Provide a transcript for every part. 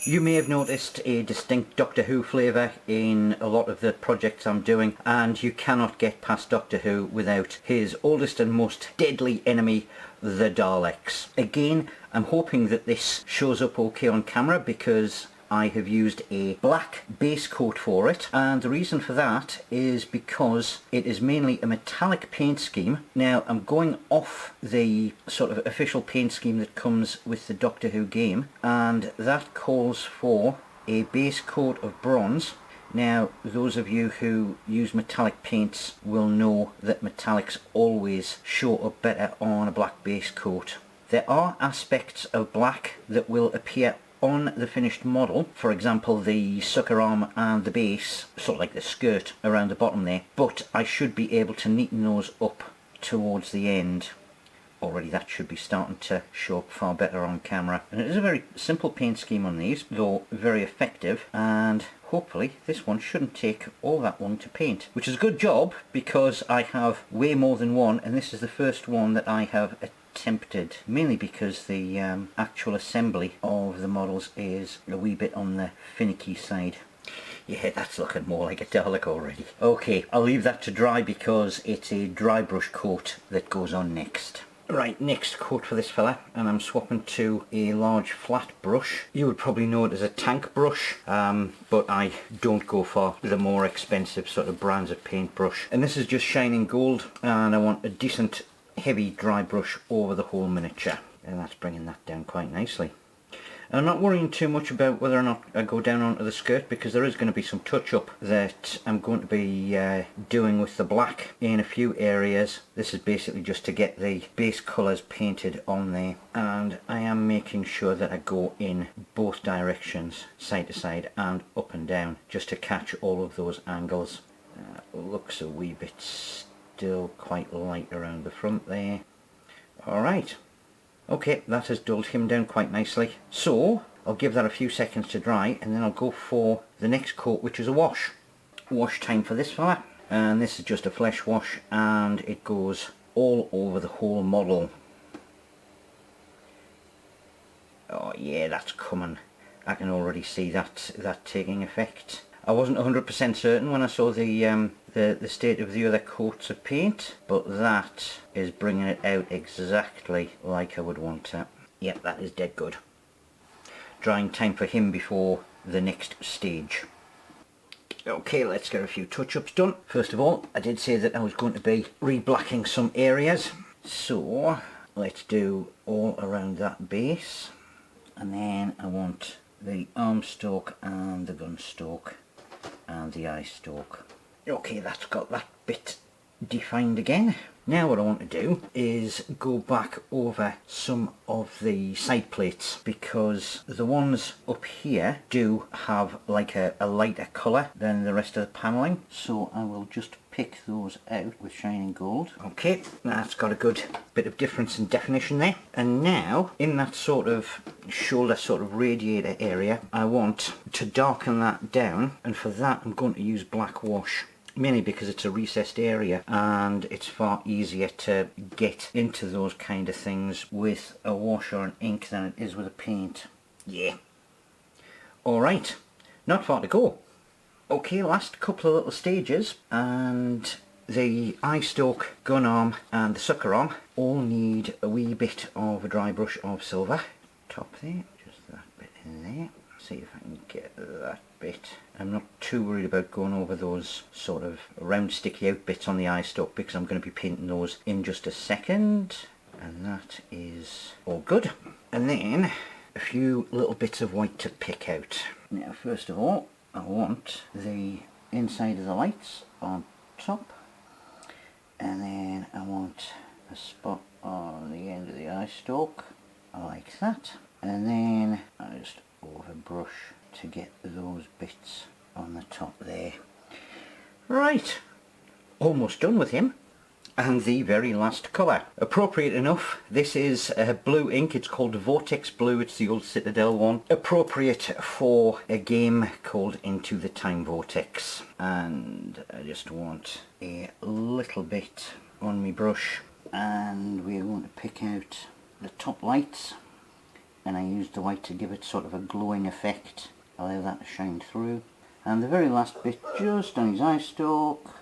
You may have noticed a distinct Doctor Who flavour in a lot of the projects I'm doing, and you cannot get past Doctor Who without his oldest and most deadly enemy, the Daleks. Again, I'm hoping that this shows up okay on camera because I have used a black base coat for it, and the reason for that is because it is mainly a metallic paint scheme. Now I'm going off the sort of official paint scheme that comes with the Doctor Who game, and that calls for a base coat of bronze. Now those of you who use metallic paints will know that metallics always show up better on a black base coat. There are aspects of black that will appear on the finished model, for example the sucker arm and the base, sort of like the skirt around the bottom there, but I should be able to neaten those up towards the end. Already that should be starting to show up far better on camera. And it is a very simple paint scheme on these, though very effective, and hopefully this one shouldn't take all that long to paint, which is a good job because I have way more than one, and this is the first one that I have attempted, mainly because the actual assembly of the models is a wee bit on the finicky side. Yeah, that's looking more like a Dalek already. Okay, I'll leave that to dry because it's a dry brush coat that goes on next. Right, next coat for this fella, and I'm swapping to a large flat brush. You would probably know it as a tank brush, but I don't go for the more expensive sort of brands of paintbrush. And this is just shining gold, and I want a decent heavy dry brush over the whole miniature, and that's bringing that down quite nicely. And I'm not worrying too much about whether or not I go down onto the skirt, because there is going to be some touch up that I'm going to be doing with the black in a few areas. This is basically just to get the base colours painted on there, and I am making sure that I go in both directions, side to side and up and down, just to catch all of those angles. Looks a wee bit still quite light around the front there. Alright, okay, that has dulled him down quite nicely, so I'll give that a few seconds to dry and then I'll go for the next coat, which is a wash. Wash time for this fella, and this is just a flesh wash and it goes all over the whole model. Oh yeah, that's coming. I can already see that taking effect. I wasn't 100% certain when I saw the state of the other coats of paint, but that is bringing it out exactly like I would want it. Yep, that is dead good. Drying time for him before the next stage. Okay, let's get a few touch-ups done. First of all, I did say that I was going to be re-blacking some areas, so let's do all around that base, and then I want the arm stalk and the gun stalk and the eye stalk. Okay, that's got that bit defined again. Now what I want to do is go back over some of the side plates, because the ones up here do have like a lighter colour than the rest of the panelling, so I will just pick those out with shining gold. Okay, that's got a good bit of difference in definition there. And now in that sort of shoulder sort of radiator area, I want to darken that down, and for that I'm going to use black wash. Mainly because it's a recessed area and it's far easier to get into those kind of things with a wash or an ink than it is with a paint. Yeah. Alright, not far to go. Okay, last couple of little stages, and the eye stalk, gun arm and the sucker arm all need a wee bit of a dry brush of silver. Top there, just that bit in there. See if I can get that bit. I'm not too worried about going over those sort of round sticky out bits on the eye stalk, because I'm going to be painting those in just a second, and that is all good. And then a few little bits of white to pick out. Now first of all, I want the inside of the lights on top, and then I want a spot on the end of the eye stalk like that, and then I just over brush to get those bits on the top there. Right, almost done with him. And the very last colour. Appropriate enough, this is blue ink. It's called Vortex Blue. It's the old Citadel one. Appropriate for a game called Into the Time Vortex. And I just want a little bit on my brush, and we're going to pick out the top lights and I used the white to give it sort of a glowing effect. Allow that to shine through. And the very last bit just on his eye stalk.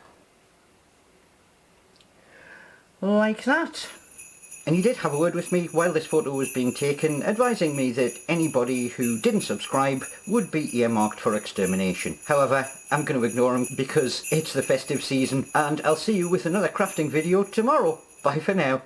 Like that. And he did have a word with me while this photo was being taken, advising me that anybody who didn't subscribe would be earmarked for extermination. However, I'm going to ignore him because it's the festive season, and I'll see you with another crafting video tomorrow. Bye for now.